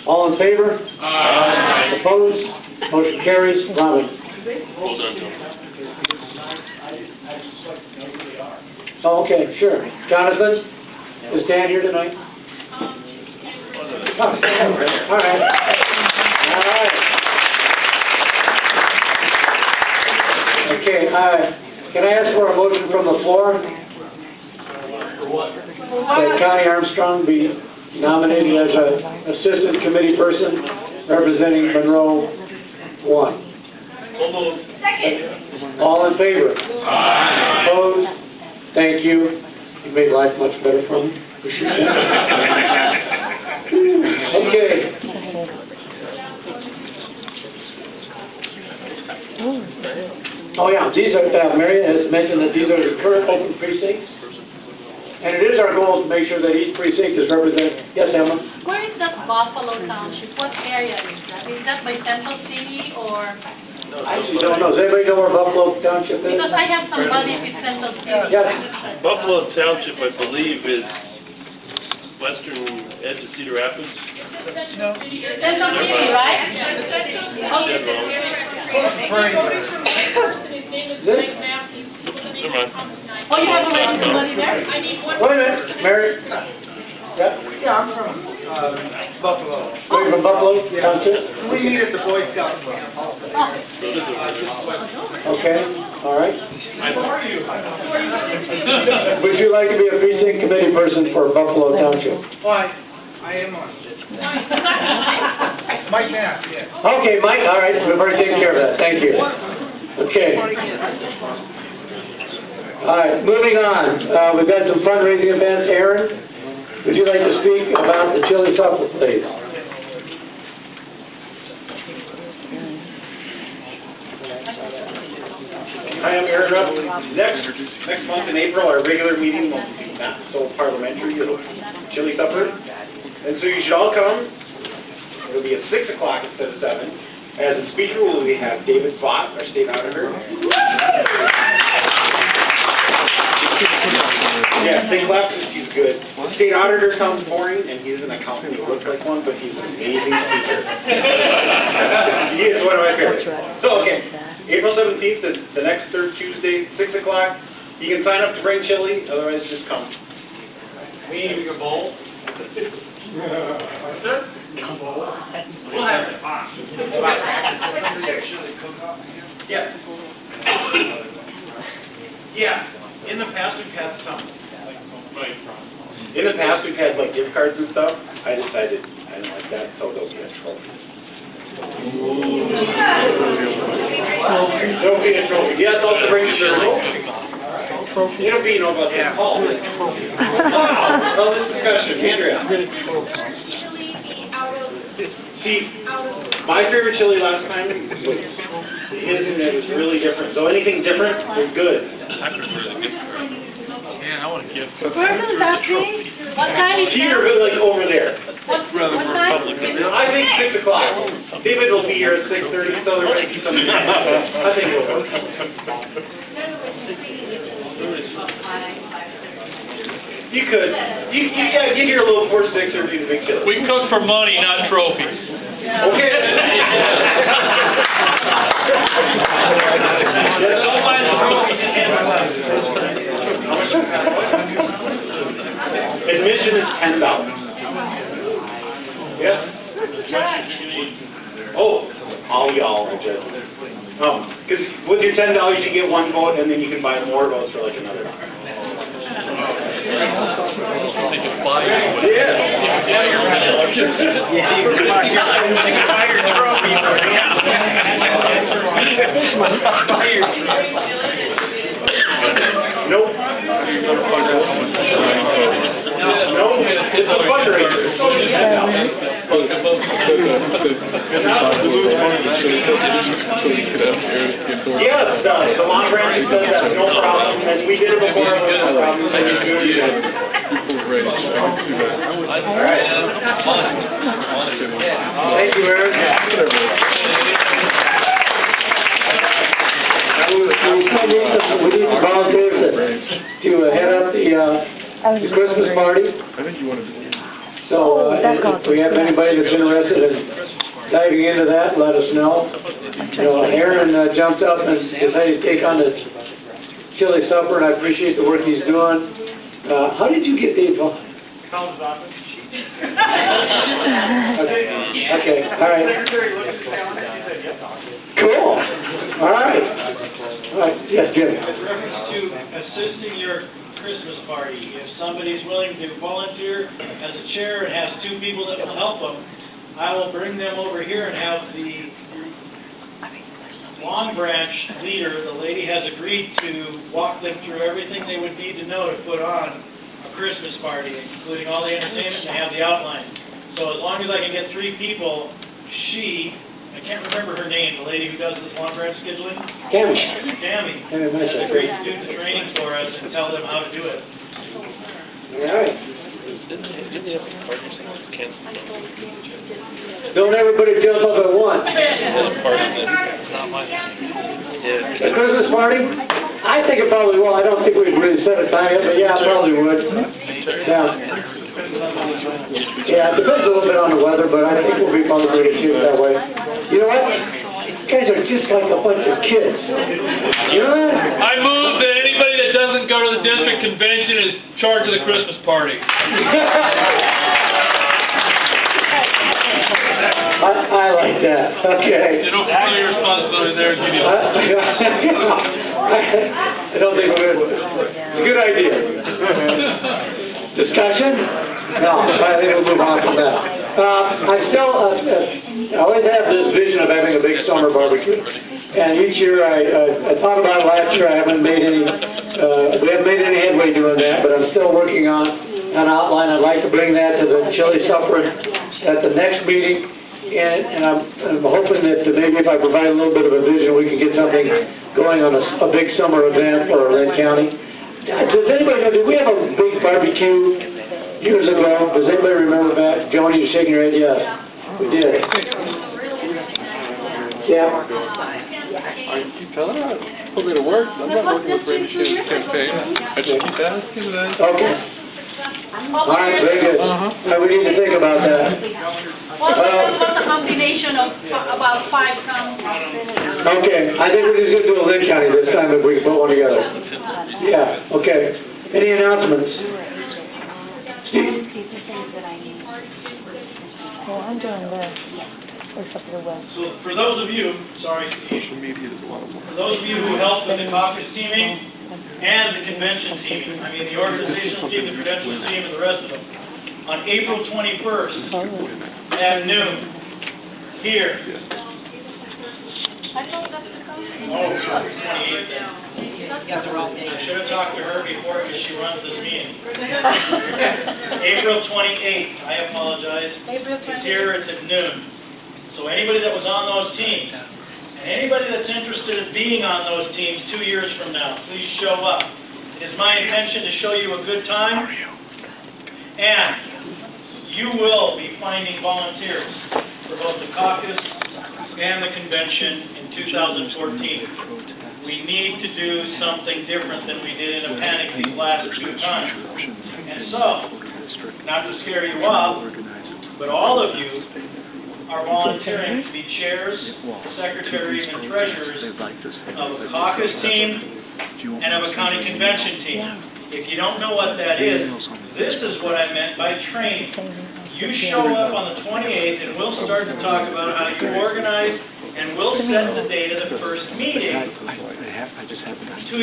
All in favor? Aye. Opposed? Motion carries. Robin? Well done, Tom. Oh, okay, sure. Jonathan, is Dan here tonight? All right. All right. Okay, can I ask for a motion from the floor? For what? That Connie Armstrong be nominated as an assistant committee person representing Monroe 1. Second. All in favor? Aye. Opposed? Thank you. You made life much better for me. Okay. Oh, yeah, these are, Marion has mentioned that these are the current open precincts. And it is our goal to make sure that each precinct is represented. Yes, Emma? Where is that Buffalo Township? What area is that? Is that by Central City or? I actually don't know. Does anybody know where Buffalo Township is? Because I have somebody with Central City. Yes. Buffalo Township, I believe, is western edge of Cedar Rapids. Central City, right? Oh, you have already somebody there? I need one. Wait a minute, Mary. Yeah? Yeah, I'm from, Buffalo. Wait, from Buffalo Township? We meet at the Boy Scout camp. Okay, all right. Would you like to be a precinct committee person for Buffalo Township? Why? I am on. Mike Knapp, yeah. Okay, Mike, all right, we've already taken care of that, thank you. Okay. All right, moving on, we've got some fundraising events. Aaron, would you like to speak about the chili supper, please? Hi, I'm Aaron Rupp. Next month in April, our regular meeting will be not so parliamentary, it'll be chili supper. And so you should all come. It'll be at 6 o'clock instead of 7. As a speaker, we have David Bott, our state auditor. Yeah, big clap, he's good. The state auditor sounds boring, and he's an accountant who looks like one, but he's an amazing speaker. He is one of my favorites. So, okay, April 17th is the next third Tuesday, 6 o'clock. You can sign up to bring chili, otherwise just come. We need a bowl. We'll have it. Yeah. Yeah, in the past, we've had some. In the past, we've had like gift cards and stuff. I decided I don't like that, so there'll be a trophy. There'll be a trophy. Yes, also bring your trophy. It'll be, about that. Oh, well, this discussion, Andrea. See, my favorite chili last time was his, and it was really different. So anything different is good. Yeah, I want to give. Where is that thing? What time is Peter, that? like over there. What time? I think 6 o'clock. David will be here at 6:30, so there might be some. I think it'll work. You could. You gotta get here a little before 6 or do the big chili. We cook for money, not trophies. Okay. Don't mind the trophies. Admission is $10. Yeah. Oh, all y'all are just. Because with your $10 you get one vote, and then you can buy more votes for like another. They can buy you. Yeah. Nope. Nope, it's a fundraiser. Yes, the Longbranch does that, no problem, and we did it before, no problem. All right. Thank you, Aaron. We need some volunteers to head up the Christmas party. I think you want to. So, if we have anybody that's interested in diving into that, let us know. You know, Aaron jumped up and decided to take on the chili supper, and I appreciate the work he's doing. How did you get Dave on? Okay, all right. Cool. All right. Yes, Jim. With reference to assisting your Christmas party, if somebody's willing to volunteer as a chair and has 2 people that will help them, I will bring them over here and have the Longbranch leader, the lady has agreed to walk them through everything they would need to know to put on a Christmas party, including all the entertainment, and have the outline. So as long as I can get 3 people, I can't remember her name, the lady who does this Longbranch scheduling? Tammy. Tammy. Nice. Has agreed to do the training for us and tell them how to do it. All right. Don't everybody jump up at once. A Christmas party? I think it probably will. I don't think we'd really set a time yet, but yeah, I probably would. Yeah, it depends a little bit on the weather, but I think we'll be probably able to shoot that way. You know what? You guys are just like a bunch of kids. You know what? I move that anybody that doesn't go to the district convention is in charge of the Christmas party. I like that, okay. You don't have any responsibility there, do you? I don't think we're good. Good idea. Discussion? No, I think we'll move on from that. I still, I always have this vision of having a big summer barbecue. And each year, I thought about it last year, I haven't made any, we haven't made any headway doing that, but I'm still working on an outline. I'd like to bring that to the chili supper at the next meeting. And I'm hoping that maybe if I provide a little bit of a vision, we can get something going on a big summer event for Linn County. Does anybody know, did we have a big barbecue years ago? Does anybody remember that? Joni, you're shaking your head, yes. We did. Yeah. I keep telling her, I'm going to work. I'm not working with Brady Shane's campaign. I just keep asking that. Okay. All right, very good. We need to think about that. Also, there's a combination of about 5 counties. Okay, I think we're just going to do a Linn County this time if we can put one together. Yeah, okay. Any announcements? Steve? Well, I'm doing this. It's up to the west. So for those of you, sorry, Social media is a lot of work. for those of you who helped with the caucus teaming and the convention teaming, I mean, the organizational team, the credentials team, and the rest of them, on April 21st at noon, here. I thought that's the country. Oh, 28th then. I should have talked to her before because she runs this meeting. April 28th, I apologize. April It's here, it's at noon. So anybody that was on those teams, and anybody that's interested in being on those teams 2 years from now, please show up. It is my intention to show you a good time, and you will be finding volunteers for both the caucus and the convention in 2014. We need to do something different than we did in a panic these last 2 times. And so, not to scare you off, but all of you are volunteering to be chairs, secretaries, and treasurers of a caucus team and of a county convention team. If you don't know what that is, this is what I meant by training. You show up on the 28th and we'll start to talk about how you organize, and we'll set the date of the first meeting 2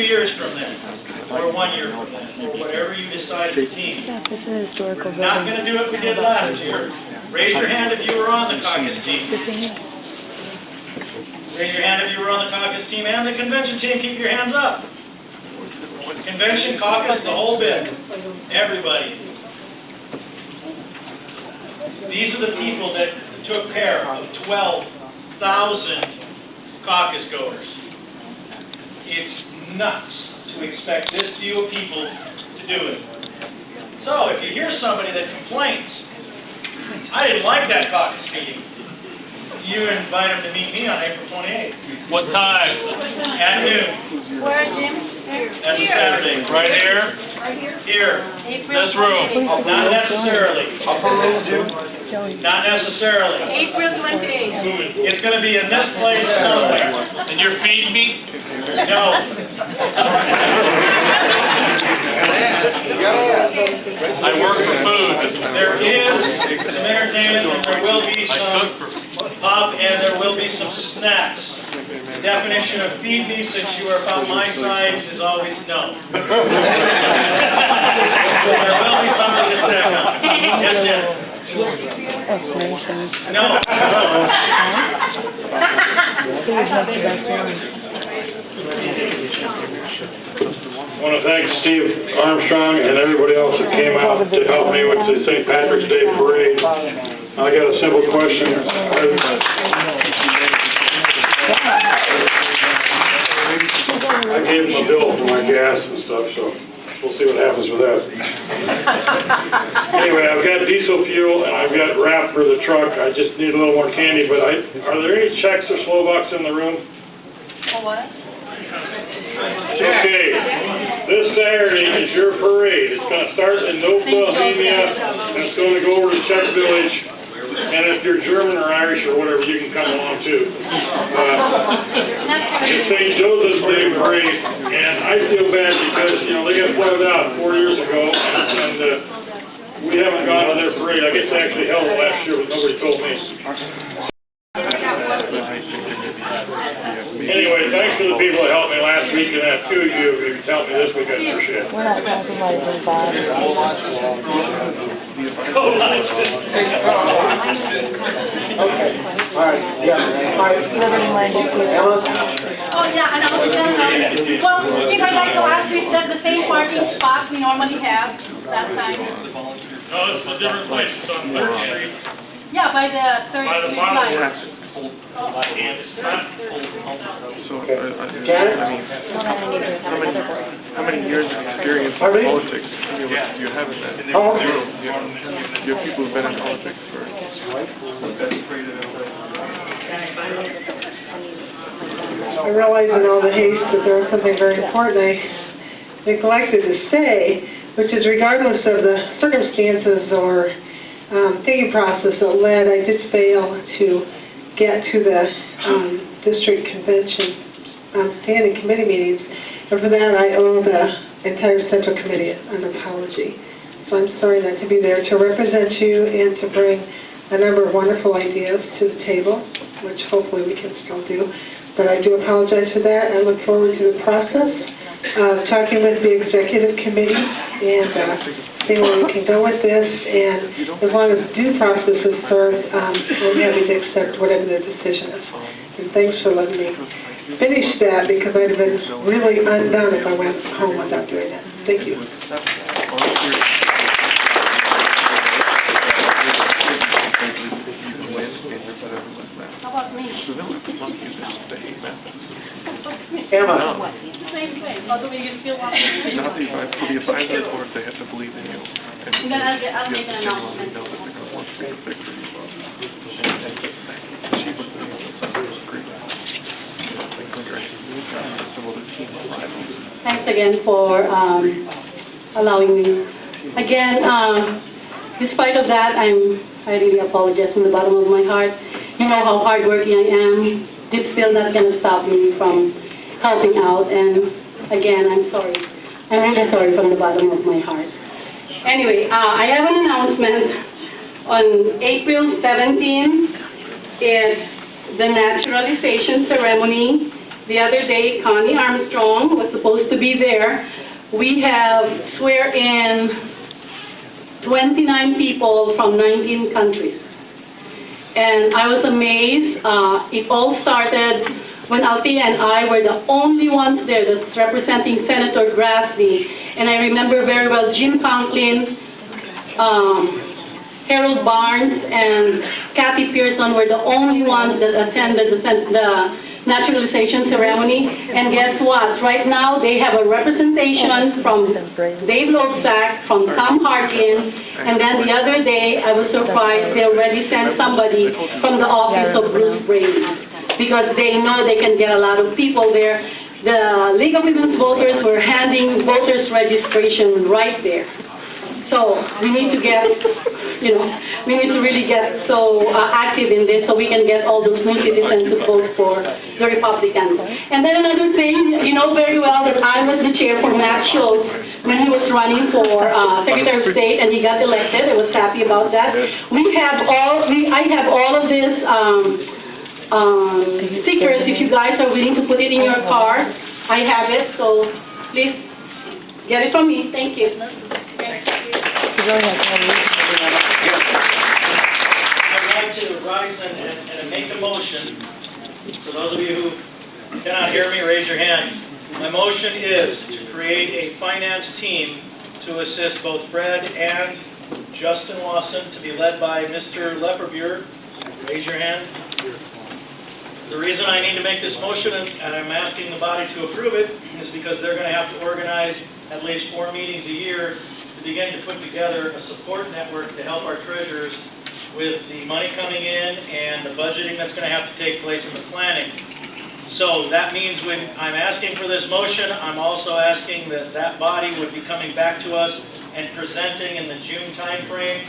years from then, or 1 year from then, or whatever you decide as a team. Yeah, this is a historical We're not going to do what we did last year. Raise your hand if you were on the caucus team. Raise your hand if you were on the caucus team and the convention team. Keep your hands up. Convention, caucus, the whole bit. Everybody. These are the people that took care of 12,000 caucus goers. It's nuts to expect this few people to do it. So if you hear somebody that complains, I didn't like that caucus meeting, you invite them to meet me on April 28th. What time? At noon. Where, Jim? That's a Saturday. Right here? Right here? Here. April This room. 28th. Not necessarily. Not necessarily. April 28th. It's going to be in this place somewhere. And you're feeding me? No. I work for food. There is some entertainment, and there will be I some cook for pub, and there will be some snacks. The definition of feed me, since you are about my size, is always no. There will be something to sit down. Yes, yes. No. I want to thank Steve Armstrong and everybody else that came out to help me with the St. Patrick's Day Parade. I got a simple question. I gave him a bill for my gas and stuff, so we'll see what happens with that. Anyway, I've got diesel fuel and I've got wrap for the truck. I just need a little more candy, but are there any Czechs or Slovaks in the room? What? Okay, this Saturday is your parade. It's going to start in Nova Bohemia, and it's going to go over to Czech Village. And if you're German or Irish or whatever, you can come along too. It's St. Joseph's Day Parade, and I feel bad because, they got flooded out 4 years ago, and we haven't gone to their parade. I guess they actually held it last year, but nobody told me. for the people that helped me last week, and that two of you, if you tell me this week, that's for shit. We're not talking about anything bad. Okay, all right, yeah, all right. Liberty-minded people. Emma? Oh, yeah, and I was gonna, well, if I'd like to ask you, is that the same parking spot we normally have that time? No, it's a different place, it's on Third Street, Yeah, by the Third by the Street bottom line. line. And it's not So, Janet? how many years of experience in Pardon me? politics do you have in that? Oh. You have people who've been in politics for... I realize in all the haste that there was something very important I neglected to say, which is regardless of the circumstances or thinking process that led, I did fail to get to the district convention standing committee meetings, and for that I owe the entire central committee an apology. So I'm sorry not to be there to represent you and to bring a number of wonderful ideas to the table, which hopefully we can still do. But I do apologize for that. I look forward to the process of talking with the executive committee and seeing where we can go with this. And as long as due process is served, we're happy to accept whatever their decision is. And thanks for letting me finish that, because I'd have been really undone if I went home without doing that. Thank you. How about me? Emma? Same thing, although you still want to. Not the advisory board, they have to believe in you. And Then I'll make an genuinely announcement. know that they're going to want to see a victory. She was the great. Some of the team alive. Thanks again for allowing me. Again, despite of that, I really apologize from the bottom of my heart. You know how hardworking I am. This still not going to stop me from helping out. And again, I'm sorry. I'm really sorry from the bottom of my heart. Anyway, I have an announcement. On April 17th, it's the naturalization ceremony. The other day, Connie Armstrong was supposed to be there. We have swear in 29 people from 19 countries. And I was amazed. It all started when Althea and I were the only ones there that's representing Senator Grassley. And I remember very well Jim Conklin, Harold Barnes, and Kathy Pearson were the only ones that attended the naturalization ceremony. And guess what? Right now they have a representation from Dave Losack, from Tom Harkin, and then the other day I was surprised they already sent somebody from the office of Bruce Brady, because they know they can get a lot of people there. The League of Women's Voters were handing voters registration right there. So we need to get, we need to really get so active in this so we can get all those new citizens to vote for the Republicans. And then another thing, you know very well that I was the chair for Matt Schultz when he was running for Secretary of State and he got elected. I was happy about that. I have all of this stickers. If you guys are willing to put it in your car, I have it. So please get it from me. Thank you. I'd like to rise and make a motion. For those of you who cannot hear me, raise your hand. My motion is to create a finance team to assist both Fred and Justin Lawson, to be led by Mr. Lepperbuer. Raise your hand. The reason I need to make this motion, and I'm asking the body to approve it, is because they're going to have to organize at least 4 meetings a year to begin to put together a support network to help our treasurers with the money coming in and the budgeting that's going to have to take place in the planning. So that means when I'm asking for this motion, I'm also asking that that body would be coming back to us and presenting in the June timeframe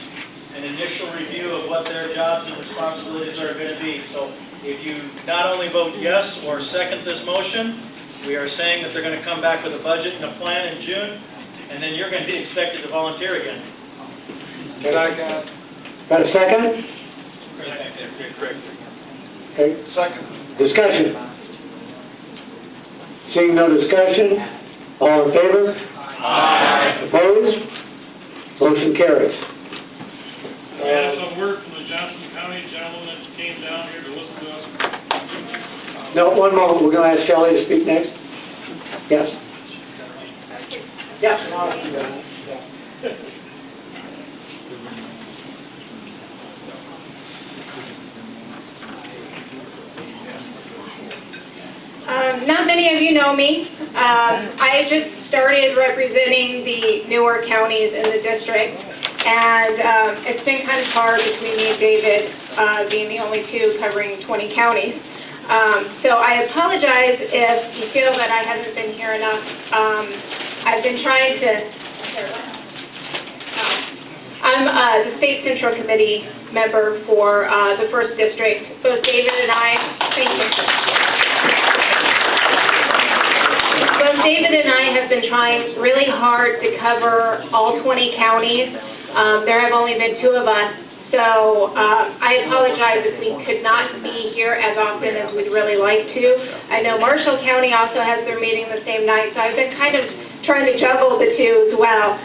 an initial review of what their jobs and responsibilities are going to be. So if you not only vote yes or second this motion, we are saying that they're going to come back with a budget and a plan in June, and then you're going to be expected to volunteer again. Got a second? Correct. Okay. Second. Discussion. Seeing no discussion, all in favor? Aye. Opposed? Motion carries. We have some word from the Johnson County gentleman that came down here to listen to us. No, one moment, we're going to ask Shelley to speak next. Yes? Yes. Not many of you know me. I just started representing the newer counties in the district, and it's been kind of hard between me and David, being the only two covering 20 counties. So I apologize if you feel that I haven't been here enough. I've been trying to... I'm the State Central Committee member for the 1st District. Both David and I... Thank you. Both David and I have been trying really hard to cover all 20 counties. There have only been 2 of us, so I apologize if we could not be here as often as we'd really like to. I know Marshall County also has their meeting the same night, so I've been kind of trying to juggle the 2 as well.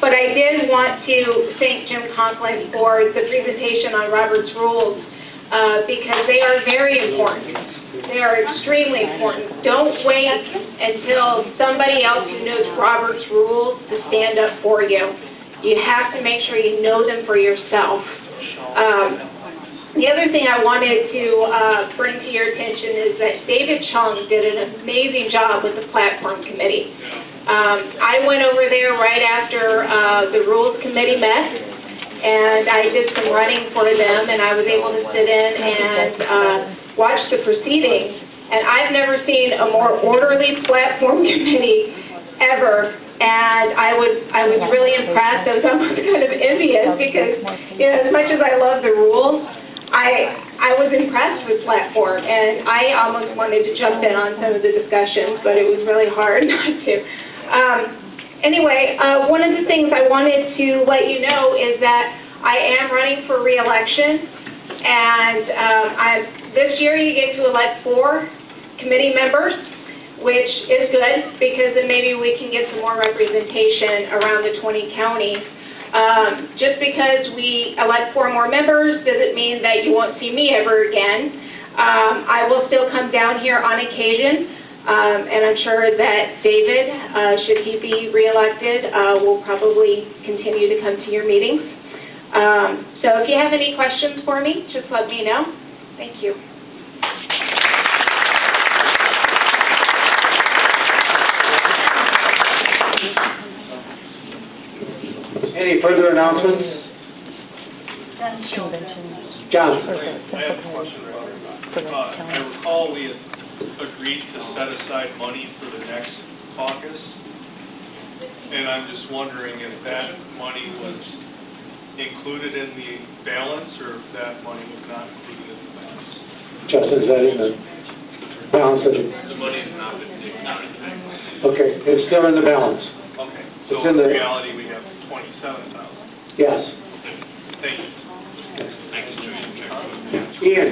But I did want to thank Jim Conklin for the presentation on Robert's Rules, because they are very important. They are extremely important. Don't wait until somebody else who knows Robert's Rules to stand up for you. You have to make sure you know them for yourself. The other thing I wanted to bring to your attention is that David Chung did an amazing job with the Platform Committee. I went over there right after the Rules Committee met, and I did some running for them, and I was able to sit in and watch the proceedings, and I've never seen a more orderly Platform Committee ever, and I was really impressed. I was almost kind of envious because, you know, as much as I love the rules, I was impressed with Platform, and I almost wanted to jump in on some of the discussions, but it was really hard not to. Anyway, one of the things I wanted to let you know is that I am running for re-election, and this year you get to elect 4 committee members, which is good because then maybe we can get some more representation around the 20 counties. Just because we elect 4 more members doesn't mean that you won't see me ever again. I will still come down here on occasion, and I'm sure that David, should he be re-elected, will probably continue to come to your meetings. So if you have any questions for me, just let me know. Thank you. Any further announcements? John? I have a question, Robert. I recall we had agreed to set aside money for the next caucus, and I'm just wondering if that money was included in the balance, or if that money was not included in the balance. Justin, is that in the balance of it? The money has not been taken out of the balance. Okay, it's still in the balance. Okay, so It's in the... in reality, we have 27,000. Yes. Thank you. Ian?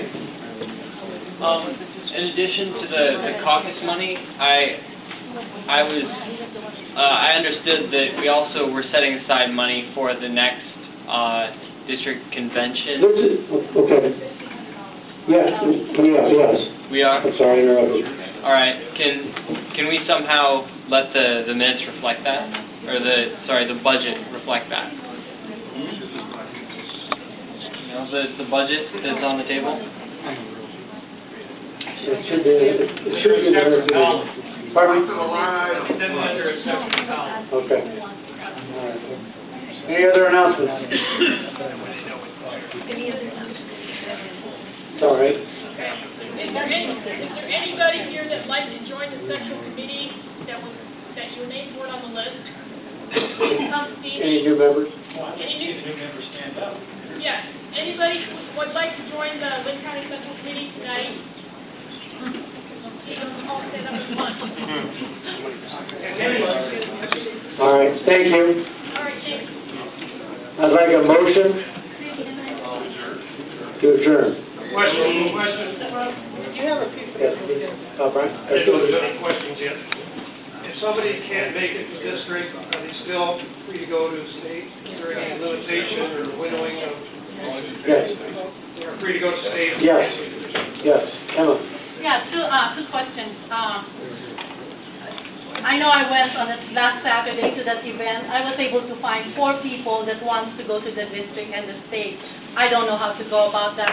In addition to the caucus money, I understood that we also were setting aside money for the next district convention. Okay. Yes, yes. We are? I'm sorry to interrupt you. All right. Can we somehow let the minutes reflect that? Or the budget reflect that? You know, the budget that's on the table? It should be there. Pardon me? Okay. All right. Any other announcements? It's all right. Is there anybody here that'd like to join the Central Committee that your names weren't on the list? Come speak. Any new members? Any new members stand up? Yeah. Anybody would like to join the Linn County Central Committee tonight? All stand up at once. All right, thank you. All right, thanks. I'd like a motion to adjourn. Question. Do you have a Yes, Brian? I don't have any questions yet. If somebody can't make it to district, are they still free to go to state? Is there any limitation or winnowing of? Yes. They're free to go to state? Yes. Yes, Emma? Yeah, two questions. I know I went on this last Saturday to that event. I was able to find 4 people that wants to go to the district and the state. I don't know how to go about that.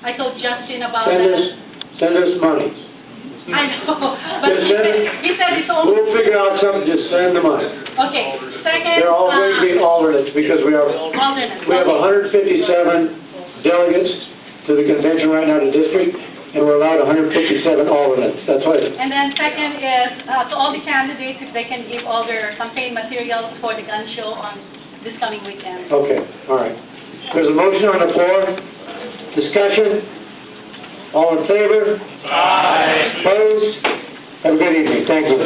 I told Justin about that. Send us money. I know, but he said it's all. We'll figure out something, just send the money. Okay, second. They're all going to be alternates because we have Alternates. 157 delegates to the convention right now, the district, and we're allowed 157 alternates. That's right. And then second is, to all the candidates, if they can give all their campaign materials for the gun show on this coming weekend. Okay, all right. There's a motion on the floor. Discussion. All in favor? Aye. Opposed? Have a good evening. Thank you.